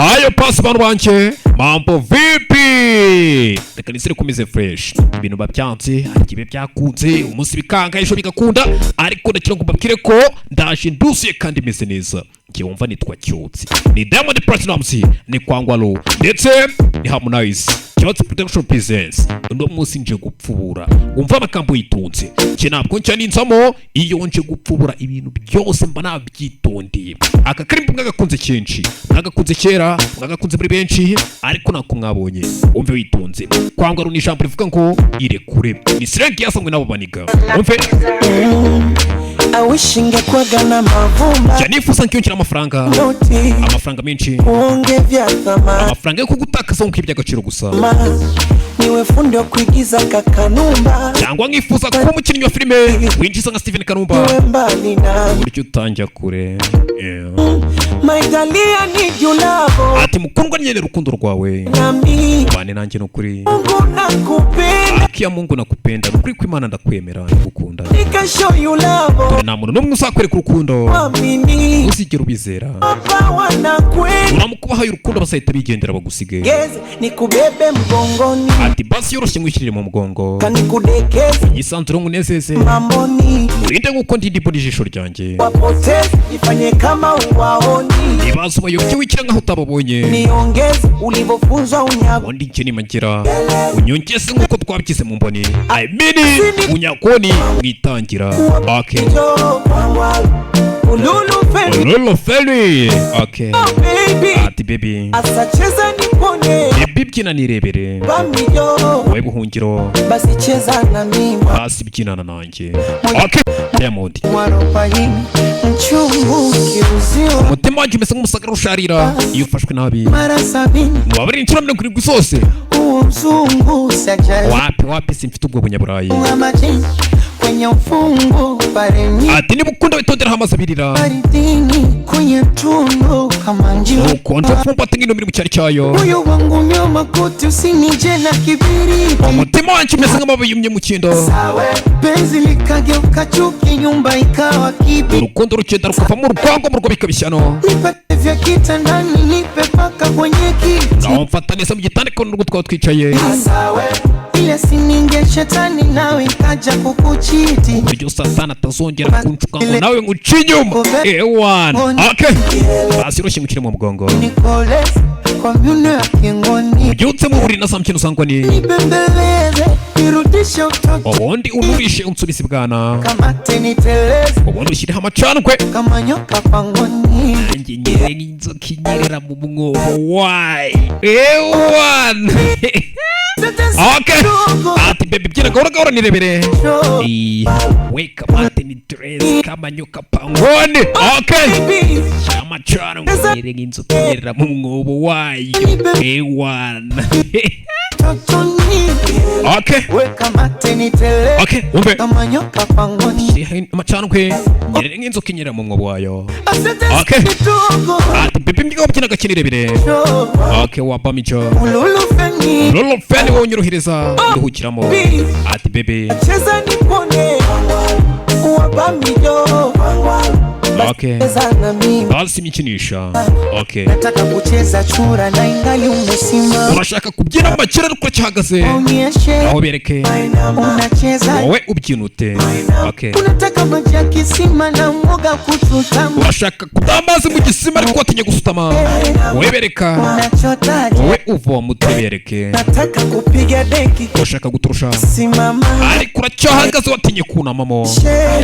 Ayo pasi bano banje mambo vipi reka nisire kumeze fresh ibintu babyanze arikibe byakunze umunsi bikanga ejo bigakunda ariko ndakira ngo mbabwire ko ndaje ndusiye kandi meze neza ngiye wumva nitwa Cyotsi ni Diamond Platnumz ni Kwangwalo ndetse ni Harmonize Cyotsi Production Presents ndo munsi nje gupfubura umva amakambo yitunze cye ntabwo ncyaninzamo iyo nje gupfubura ibintu byose mba nabyitondeye aka karimbo mwagakunze cyinshi mwagakunze kera mwagakunze muri benshi ariko nako mwabonye umve witonze Kwangwalo ni ijambo rivuga ngo irekure ni slang yasamwe nabo baniga umve awishinge kwagana mavumba Janifuza nkiyongera amafaranga menshi uonge vya thamani amafaranga yo kugutakaza nk'ibyo by'agaciro gusa niwe fundi wo kwigiza kakanumba cyangwa nkifuza kuba umukinnyi wa filime winjiza nka Steven Kanumba buryo utanjya kure Maitalia need you love ati mukundwa nyene rukundo rwawe bane nanjye nukuri Akia Mungu nakupenda nukuri ko Imana ndakwemera ndagukunda nika show you love na muntu numwe uzakwereka urukundo uzigera ubizera uramukubahaye urukundo basahita bigendera bagusige nikubebe mgongoni ati basi yoroshye ngwishyirire mu mugongo kanikudekeze isanzuro ngunezeze mamoni urinde nguko ndi ndibona ijisho ryanjye wapoteze ifanye kama uwaoni ibazo bayobye wikira nkaho utababonye niongeze ulivyofunzwa unyago wandi nje nimagira unyongeze nkuko twabyize mu mboni I mean unyakoni mwitangira okay Ululu Feli okay ati baby asacheza nipone baby byina nirebere bamiyo wewe buhungiro basi cheza na mimi basi byinana nanjye okay Diamond mwarobaini mchungu kiuzio umutima wanjye umeze nk'umusagara usharira iyo ufashwe nabi mara 70 wabari inshuro 70 zose uzungu sajali wapi simfite ubwo bunyaburayi kwenye ufungu pareni ati niba ukunda witondera amazi abirira aridini kwenye tundu kama njio ukonje fumba tingino miri mu cyari cyayo uyo wangu nyoma kuti usinije na kibiriti umutima wanjye umeze nk'amababi yumye mu kindo benzi likageuka chuki nyumba ikawa kibi urukundo rukenda rukuva mu rwango mu rwo bikabishyano nipate vya kitandani nipe paka kwenye kiti naho mfata neza mu gitanda ko n'urwo twaba twicaye ile sininge shetani nawe ikaja kukuchiti uburyo satana atazongera kunshuka ngo nawe ngucinyuma ewana okay basi roshye ngukire mu mugongo Nicolas komune ya kingoni ubyutse mu buriri nasamukino sangwa ni nibembeleze irudishe utoto ubundi unurishe unsubisi bwana kama teniteleze ubundi ushyireho amacandwe kama nyoka pangoni nanjye nyere n'inzoka inyerera mu mwobo wayi ewana okay ati baby byina gahora nirebere wake up ati ni dress kama nyoka pangoni okay amacana ngere nk'inzoka inyerera mu mwobo wayo ewana okay kama teniteleze okay umbe kama nyoka pangoni amacandwe nyere nk'inzoka inyerera mu mwobo wayo okay ati baby mbyiga byina gakinirebere okay wabamico Ululu Feli wonyeruhiriza nduhukiramo ati bebe cheza nipone uwabamiyo okay basi mikinisha okay nataka kucheza chura na ingali umesima urashaka kubyina amakira ariko cyahagaze aho bereke unacheza wowe ubyinute okay unataka maji ya kisima na mwoga kututama urashaka kudamazi mu gisima ariko watinye gusutama wowe bereka unachotaje wowe uvoma utebereke nataka kupiga deki urashaka guturusha simama ariko uracyahagaze watinye kunamamo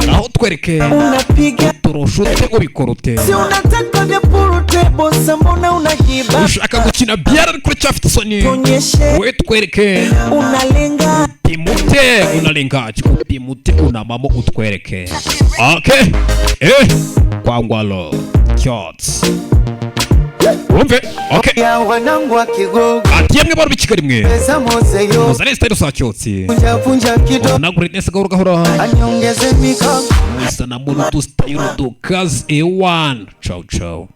naho twereke unapiga turushute ubikorote si unataka vya purute bosa mbona unajiba ushaka gukina biara ariko uracyafite isoni wowe twereke unalenga pimute unalenga pimute unamamo utwereke okay Kwangwalo Cyotsi umve okay ya wanangu wa Kigogo ati yemwe baro bikigari mwe pesa mozeyo muzane style sa Cyotsi punja kido nagure nese gahora anyongeze mikono musa na muntu style do kazi ewan ciao ciao